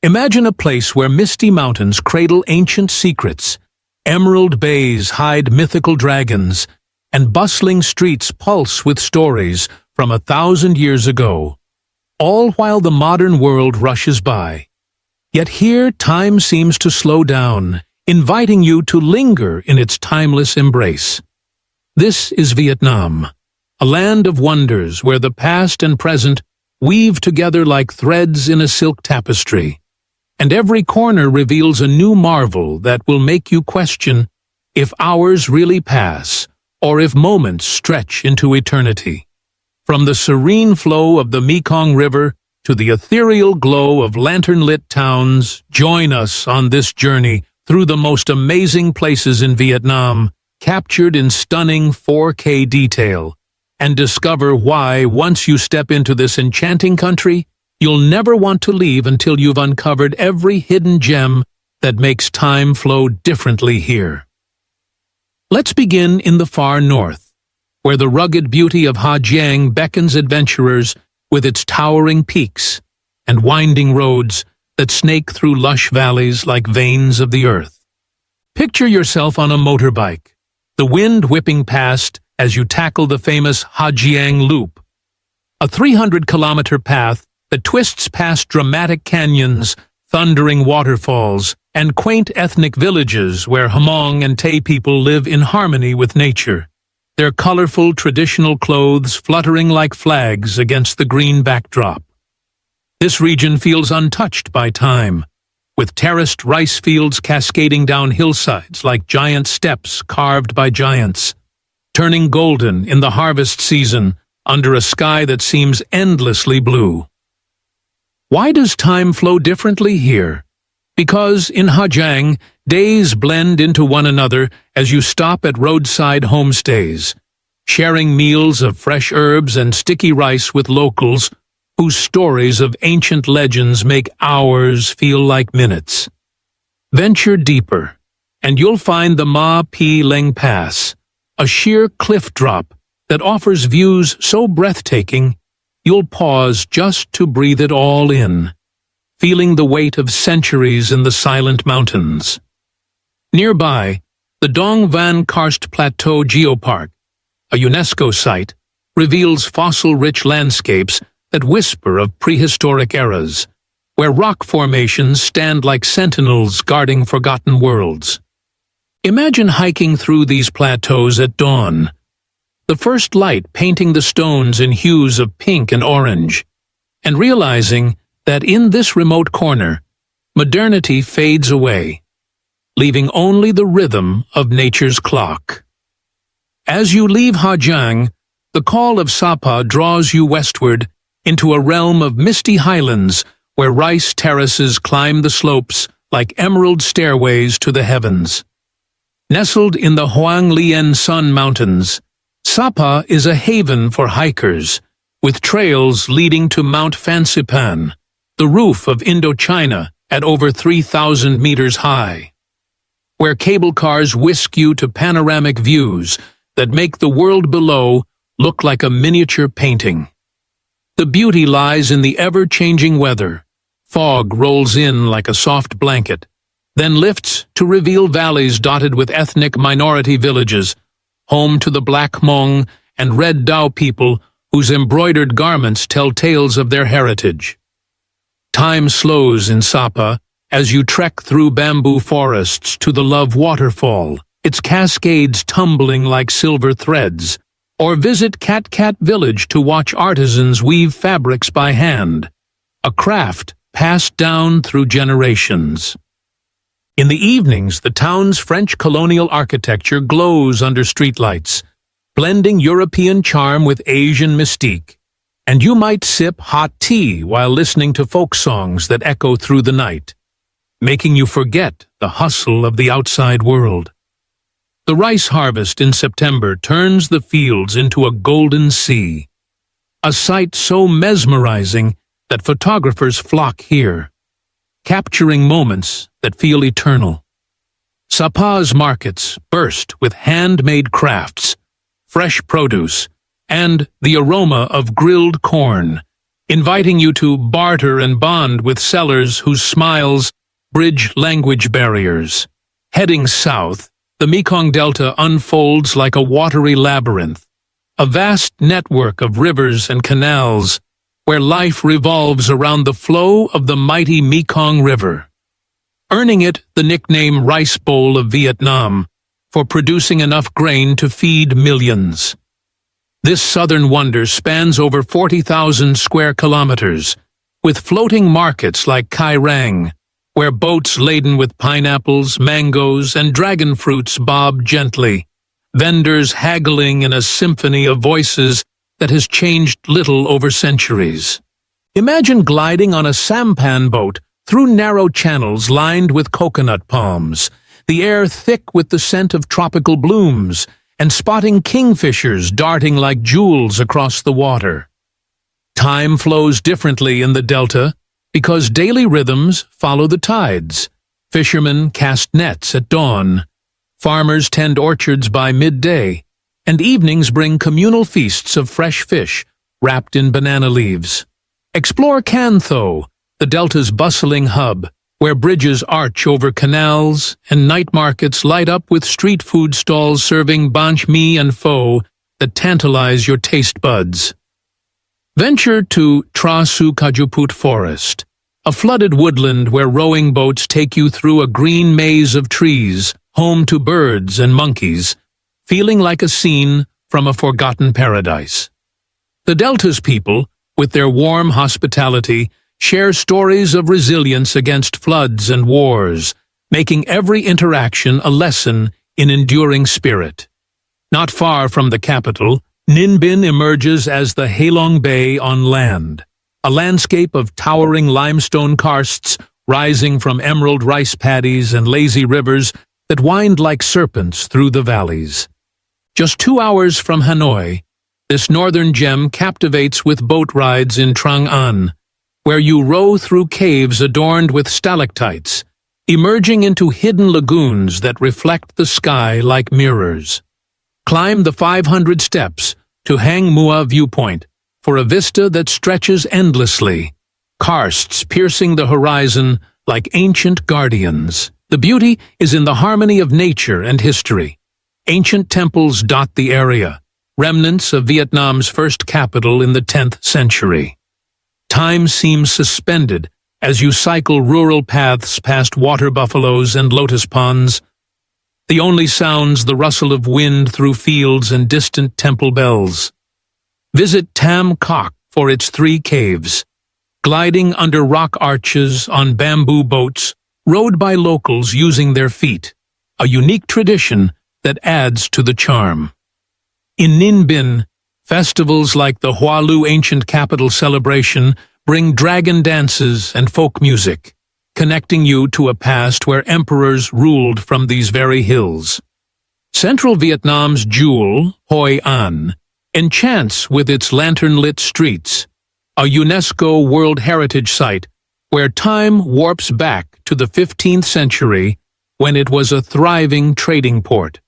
Imagine a place where misty mountains cradle ancient secrets, emerald bays hide mythical dragons, and bustling streets pulse with stories from 1,000 years ago, all while the modern world rushes by. Yet here time seems to slow down, inviting you to linger in its timeless embrace. This is Vietnam, a land of wonders where the past and present weave together like threads in a silk tapestry, and every corner reveals a new marvel that will make you question if hours really pass or if moments stretch into eternity. From the serene flow of the Mekong River to the ethereal glow of lantern-lit towns, join us on this journey through the most amazing places in Vietnam, captured in stunning 4K detail, and discover why, once you step into this enchanting country, you'll never want to leave until you've uncovered every hidden gem that makes time flow differently here. Let's begin in the far north, where the rugged beauty of Ha Giang beckons adventurers with its towering peaks and winding roads that snake through lush valleys like veins of the earth. Picture yourself on a motorbike, the wind whipping past as you tackle the famous Ha Giang Loop, a 300-kilometer path that twists past dramatic canyons, thundering waterfalls, and quaint ethnic villages where Hmong and Tay people live in harmony with nature, their colorful traditional clothes fluttering like flags against the green backdrop. This region feels untouched by time, with terraced rice fields cascading down hillsides like giant steps carved by giants, turning golden in the harvest season under a sky that seems endlessly blue. Why does time flow differently here? Because in Ha Giang, days blend into one another as you stop at roadside homestays, sharing meals of fresh herbs and sticky rice with locals whose stories of ancient legends make hours feel like minutes. Venture deeper, and you'll find the Ma Pi Leng Pass, a sheer cliff drop that offers views so breathtaking you'll pause just to breathe it all in, feeling the weight of centuries in the silent mountains. Nearby, the Dong Van Karst Plateau Geopark, a UNESCO site, reveals fossil-rich landscapes that whisper of prehistoric eras, where rock formations stand like sentinels guarding forgotten worlds. Imagine hiking through these plateaus at dawn, the first light painting the stones in hues of pink and orange, and realizing that in this remote corner, modernity fades away, leaving only the rhythm of nature's clock. As you leave Ha Giang, the call of Sapa draws you westward into a realm of misty highlands where rice terraces climb the slopes like emerald stairways to the heavens. Nestled in the Hoang Lien Sun Mountains, Sapa is a haven for hikers, with trails leading to Mount Fansipan, the roof of Indochina at over 3,000 meters high, where cable cars whisk you to panoramic views that make the world below look like a miniature painting. The beauty lies in the ever-changing weather. Fog rolls in like a soft blanket, then lifts to reveal valleys dotted with ethnic minority villages, home to the Black Hmong and Red Dao people whose embroidered garments tell tales of their heritage. Time slows in Sapa as you trek through bamboo forests to the Love Waterfall, its cascades tumbling like silver threads, or visit Cat Cat Village to watch artisans weave fabrics by hand, a craft passed down through generations. In the evenings, the town's French colonial architecture glows under streetlights, blending European charm with Asian mystique, and you might sip hot tea while listening to folk songs that echo through the night, making you forget the hustle of the outside world. The rice harvest in September turns the fields into a golden sea, a sight so mesmerizing that photographers flock here, capturing moments that feel eternal. Sapa's markets burst with handmade crafts, fresh produce, and the aroma of grilled corn, inviting you to barter and bond with sellers whose smiles bridge language barriers. Heading south, the Mekong Delta unfolds like a watery labyrinth, a vast network of rivers and canals where life revolves around the flow of the mighty Mekong River, earning it the nickname Rice Bowl of Vietnam for producing enough grain to feed millions. This southern wonder spans over 40,000 square kilometers, with floating markets like Kai Rang, where boats laden with pineapples, mangoes, and dragon fruits bob gently, vendors haggling in a symphony of voices that has changed little over centuries. Imagine gliding on a sampan boat through narrow channels lined with coconut palms, the air thick with the scent of tropical blooms, and spotting kingfishers darting like jewels across the water. Time flows differently in the Delta because daily rhythms follow the tides. Fishermen cast nets at dawn, farmers tend orchards by midday, and evenings bring communal feasts of fresh fish wrapped in banana leaves. Explore Can Tho, the Delta's bustling hub, where bridges arch over canals and night markets light up with street food stalls serving banh mi and pho that tantalize your taste buds. Venture to Tra Su Kajuput Forest, a flooded woodland where rowing boats take you through a green maze of trees, home to birds and monkeys, feeling like a scene from a forgotten paradise. The Delta's people, with their warm hospitality, share stories of resilience against floods and wars, making every interaction a lesson in enduring spirit. Not far from the capital, Ninh Binh emerges as the Halong Bay on land, a landscape of towering limestone karsts rising from emerald rice paddies and lazy rivers that wind like serpents through the valleys. Just 2 hours from Hanoi, this northern gem captivates with boat rides in Trang An, where you row through caves adorned with stalactites, emerging into hidden lagoons that reflect the sky like mirrors. Climb the 500 steps to Hang Mua Viewpoint for a vista that stretches endlessly, karsts piercing the horizon like ancient guardians. The beauty is in the harmony of nature and history. Ancient temples dot the area, remnants of Vietnam's first capital in the 10th century. Time seems suspended as you cycle rural paths past water buffaloes and lotus ponds. The only sounds the rustle of wind through fields and distant temple bells. Visit Tam Kok for its 3 caves, gliding under rock arches on bamboo boats, rowed by locals using their feet, a unique tradition that adds to the charm. In Ninh Binh, festivals like the Hoa Lu Ancient Capital Celebration bring dragon dances and folk music, connecting you to a past where emperors ruled from these very hills. Central Vietnam's jewel, Hoi An, enchants with its lantern-lit streets, a UNESCO World Heritage Site where time warps back to the 15th century when it was a thriving trading port.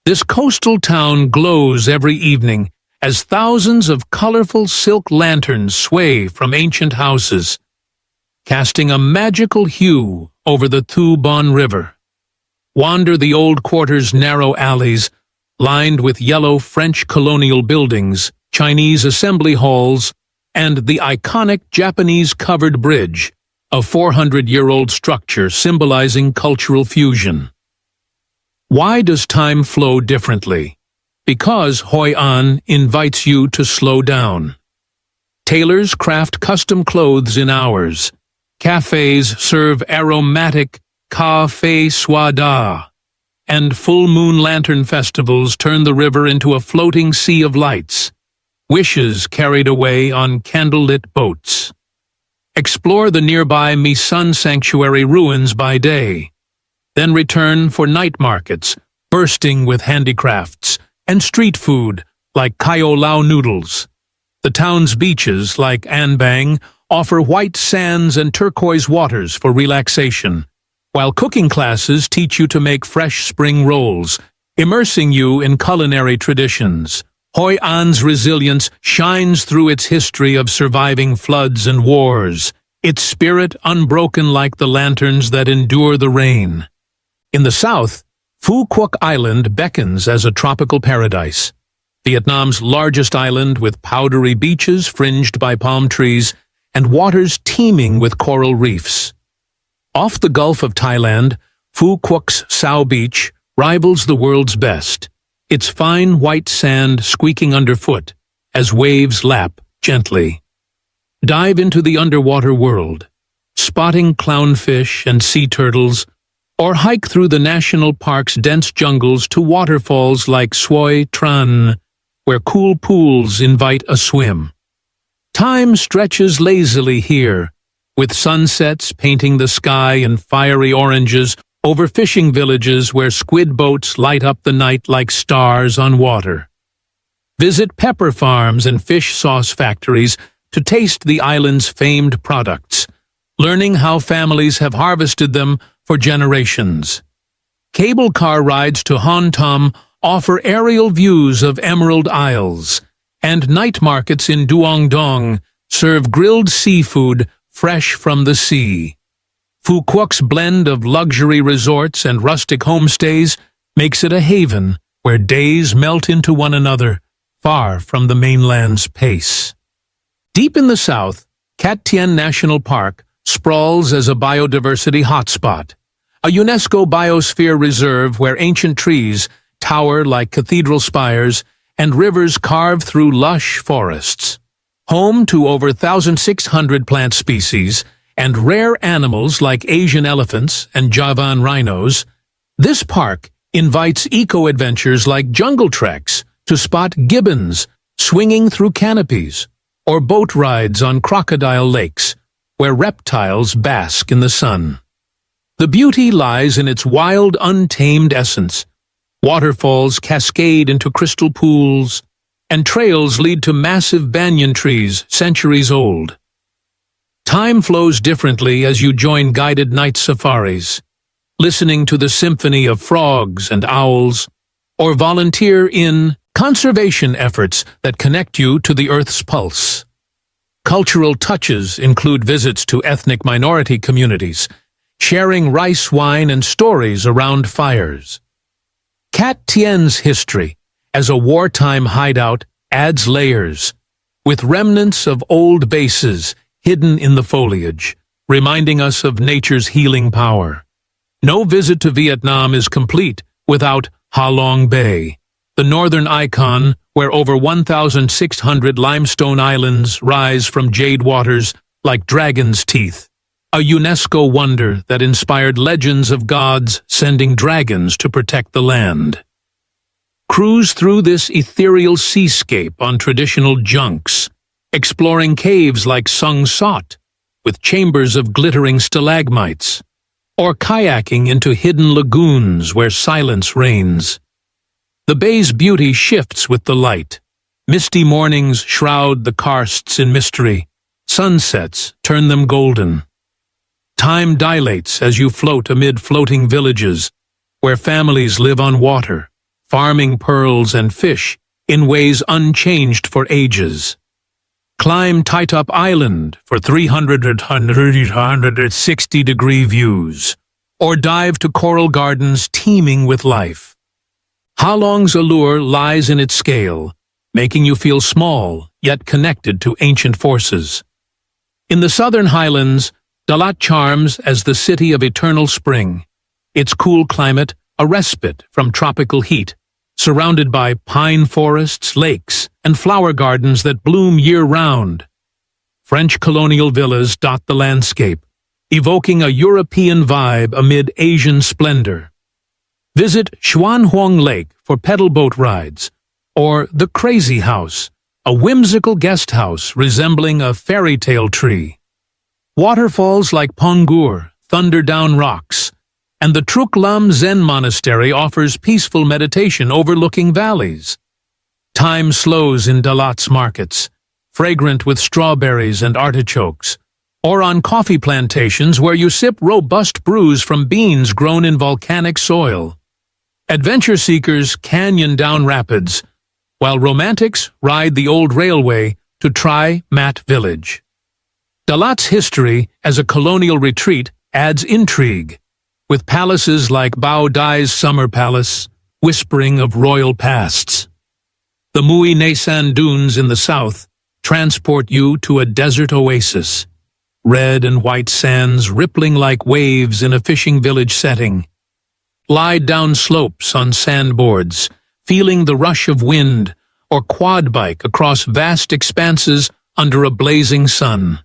This coastal town glows every evening as thousands of colorful silk lanterns sway from ancient houses, casting a magical hue over the Thu Bon River. Wander the old quarter's narrow alleys, lined with yellow French colonial buildings, Chinese assembly halls, and the iconic Japanese-covered bridge, a 400-year-old structure symbolizing cultural fusion. Why does time flow differently? Because Hoi An invites you to slow down. Tailors craft custom clothes in hours. Cafes serve aromatic café soda, and full moon lantern festivals turn the river into a floating sea of lights, wishes carried away on candlelit boats. Explore the nearby Mi Sun Sanctuary ruins by day, then return for night markets bursting with handicrafts and street food like Kyo Lao noodles. The town's beaches, like An Bang, offer white sands and turquoise waters for relaxation, while cooking classes teach you to make fresh spring rolls, immersing you in culinary traditions. Hoi An's resilience shines through its history of surviving floods and wars, its spirit unbroken like the lanterns that endure the rain. In the south, Phu Quoc Island beckons as a tropical paradise. Vietnam's largest island with powdery beaches fringed by palm trees and waters teeming with coral reefs. Off the Gulf of Thailand, Phu Quoc's Sao Beach rivals the world's best, its fine white sand squeaking underfoot as waves lap gently. Dive into the underwater world, spotting clownfish and sea turtles, or hike through the national park's dense jungles to waterfalls like Suoi Tran, where cool pools invite a swim. Time stretches lazily here, with sunsets painting the sky in fiery oranges over fishing villages where squid boats light up the night like stars on water. Visit pepper farms and fish sauce factories to taste the island's famed products, learning how families have harvested them for generations. Cable car rides to Hon Thom offer aerial views of Emerald Isles, and night markets in Duong Dong serve grilled seafood fresh from the sea. Phu Quoc's blend of luxury resorts and rustic homestays makes it a haven where days melt into one another, far from the mainland's pace. Deep in the south, Cat Tien National Park sprawls as a biodiversity hotspot, a UNESCO biosphere reserve where ancient trees tower like cathedral spires and rivers carve through lush forests. Home to over 1,600 plant species and rare animals like Asian elephants and Javan rhinos, this park invites eco-adventures like jungle treks to spot gibbons swinging through canopies, or boat rides on crocodile lakes, where reptiles bask in the sun. The beauty lies in its wild, untamed essence. Waterfalls cascade into crystal pools, and trails lead to massive banyan trees centuries old. Time flows differently as you join guided night safaris, listening to the symphony of frogs and owls, or volunteer in conservation efforts that connect you to the Earth's pulse. Cultural touches include visits to ethnic minority communities, sharing rice wine and stories around fires. Cat Tien's history as a wartime hideout adds layers, with remnants of old bases hidden in the foliage, reminding us of nature's healing power. No visit to Vietnam is complete without Ha Long Bay, the northern icon where over 1,600 limestone islands rise from jade waters like dragon's teeth, a UNESCO wonder that inspired legends of gods sending dragons to protect the land. Cruise through this ethereal seascape on traditional junks, exploring caves like Sung Sot, with chambers of glittering stalagmites, or kayaking into hidden lagoons where silence reigns. The bay's beauty shifts with the light. Misty mornings shroud the karsts in mystery. Sunsets turn them golden. Time dilates as you float amid floating villages, where families live on water, farming pearls and fish in ways unchanged for ages. Climb Taitop Island for 360-degree views, or dive to coral gardens teeming with life. Ha Long's allure lies in its scale, making you feel small, yet connected to ancient forces. In the southern highlands, Dalat charms as the city of eternal spring, its cool climate a respite from tropical heat, surrounded by pine forests, lakes, and flower gardens that bloom year-round. French colonial villas dot the landscape, evoking a European vibe amid Asian splendor. Visit Xuan Huang Lake for pedal boat rides, or the Crazy House, a whimsical guest house resembling a fairy tale tree. Waterfalls like Pongur thunder down rocks, and the Truc Lam Zen Monastery offers peaceful meditation overlooking valleys. Time slows in Dalat's markets, fragrant with strawberries and artichokes, or on coffee plantations where you sip robust brews from beans grown in volcanic soil. Adventure seekers canyon down rapids, while romantics ride the old railway to Tri Mat Village. Dalat's history as a colonial retreat adds intrigue, with palaces like Bao Dai's Summer Palace whispering of royal pasts. The Mui Nasan Dunes in the south transport you to a desert oasis, red and white sands rippling like waves in a fishing village setting. Lie down slopes on sandboards, feeling the rush of wind, or quad bike across vast expanses under a blazing sun.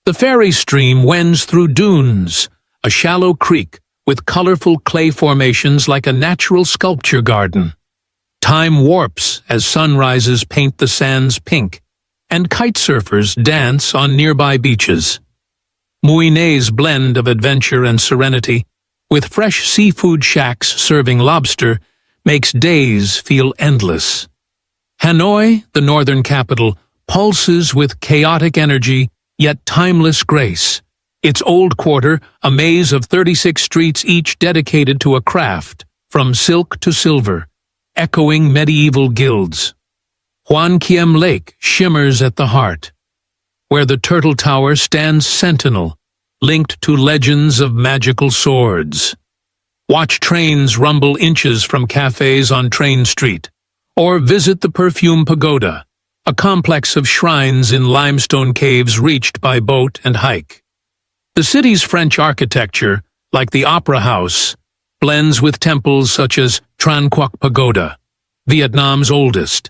The ferry stream wends through dunes, a shallow creek with colorful clay formations like a natural sculpture garden. Time warps as sunrises paint the sands pink, and kitesurfers dance on nearby beaches. Mui Ne's blend of adventure and serenity, with fresh seafood shacks serving lobster, makes days feel endless. Hanoi, the northern capital, pulses with chaotic energy, yet timeless grace. Its old quarter, a maze of 36 streets each dedicated to a craft, from silk to silver, echoing medieval guilds. Hoan Kiem Lake shimmers at the heart, where the Turtle Tower stands sentinel, linked to legends of magical swords. Watch trains rumble inches from cafes on Train Street, or visit the Perfume Pagoda, a complex of shrines in limestone caves reached by boat and hike. The city's French architecture, like the Opera House, blends with temples such as Tran Quoc Pagoda, Vietnam's oldest.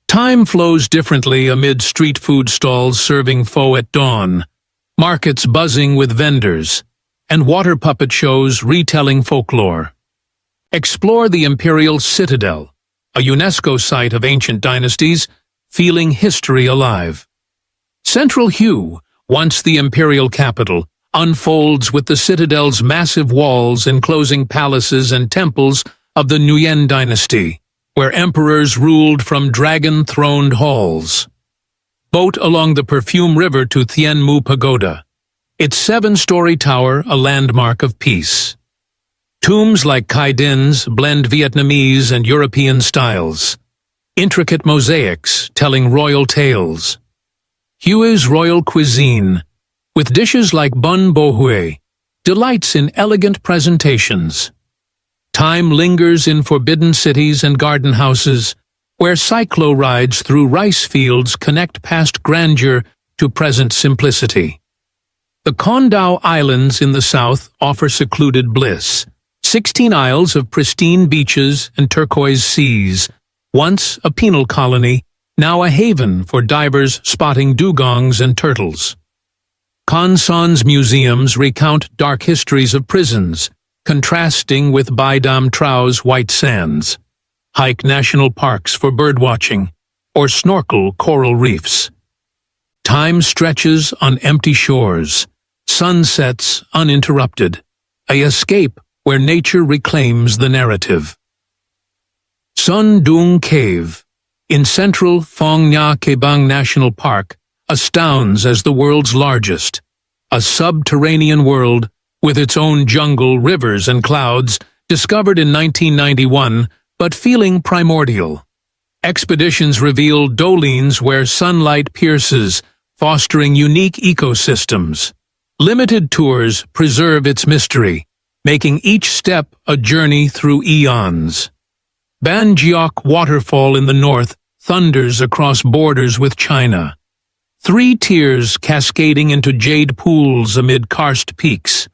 Time flows differently amid street food stalls serving pho at dawn, markets buzzing with vendors, and water puppet shows retelling folklore. Explore the Imperial Citadel, a UNESCO site of ancient dynasties, feeling history alive. Central Hue, once the imperial capital, unfolds with the citadel's massive walls enclosing palaces and temples of the Nguyen dynasty, where emperors ruled from dragon-throned halls. Boat along the Perfume River to Thien Mu Pagoda, its 7-story tower a landmark of peace. Tombs like Khai Din's blend Vietnamese and European styles, intricate mosaics telling royal tales. Hue's royal cuisine, with dishes like bun bo hue, delights in elegant presentations. Time lingers in forbidden cities and garden houses, where cyclo rides through rice fields connect past grandeur to present simplicity. The Con Dao Islands in the south offer secluded bliss, 16 isles of pristine beaches and turquoise seas, once a penal colony, now a haven for divers spotting dugongs and turtles. Con Son's museums recount dark histories of prisons, contrasting with Bai Dam Trao's white sands. Hike national parks for birdwatching, or snorkel coral reefs. Time stretches on empty shores, sunsets uninterrupted, a escape where nature reclaims the narrative. Sun Dung Cave, in central Phong Nha Kebang National Park, astounds as the world's largest, a subterranean world with its own jungle, rivers, and clouds, discovered in 1991, but feeling primordial. Expeditions reveal dolines where sunlight pierces, fostering unique ecosystems. Limited tours preserve its mystery, making each step a journey through eons. Ban Geok Waterfall in the north thunders across borders with China. 3 tiers cascading into jade pools amid karst peaks.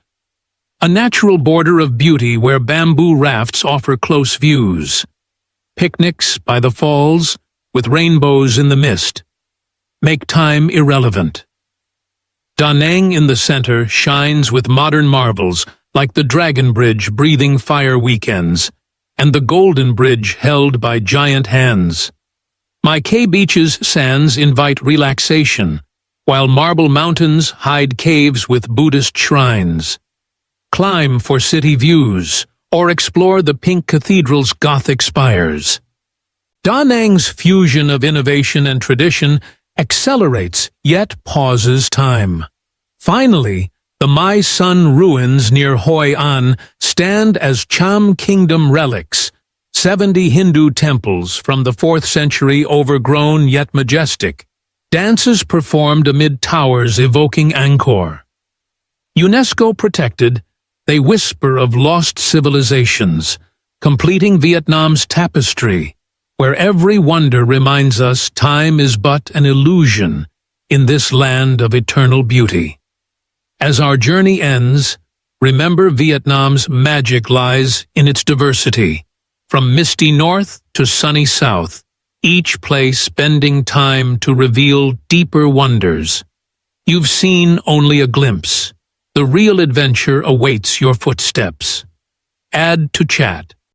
A natural border of beauty where bamboo rafts offer close views. Picnics by the falls, with rainbows in the mist, make time irrelevant. Da Nang in the center shines with modern marvels like the Dragon Bridge breathing fire weekends, and the Golden Bridge held by giant hands. My K Beach's sands invite relaxation, while marble mountains hide caves with Buddhist shrines. Climb for city views, or explore the Pink Cathedral's Gothic spires. Da Nang's fusion of innovation and tradition accelerates yet pauses time. Finally, the Mai Sun ruins near Hoi An stand as Cham Kingdom relics, 70 Hindu temples from the 4th century, overgrown yet majestic. Dances performed amid towers evoking Angkor. UNESCO protected, they whisper of lost civilizations, completing Vietnam's tapestry, where every wonder reminds us time is but an illusion in this land of eternal beauty. As our journey ends, remember Vietnam's magic lies in its diversity. From misty north to sunny south, each place spending time to reveal deeper wonders. You've seen only a glimpse. The real adventure awaits your footsteps. Add to chat.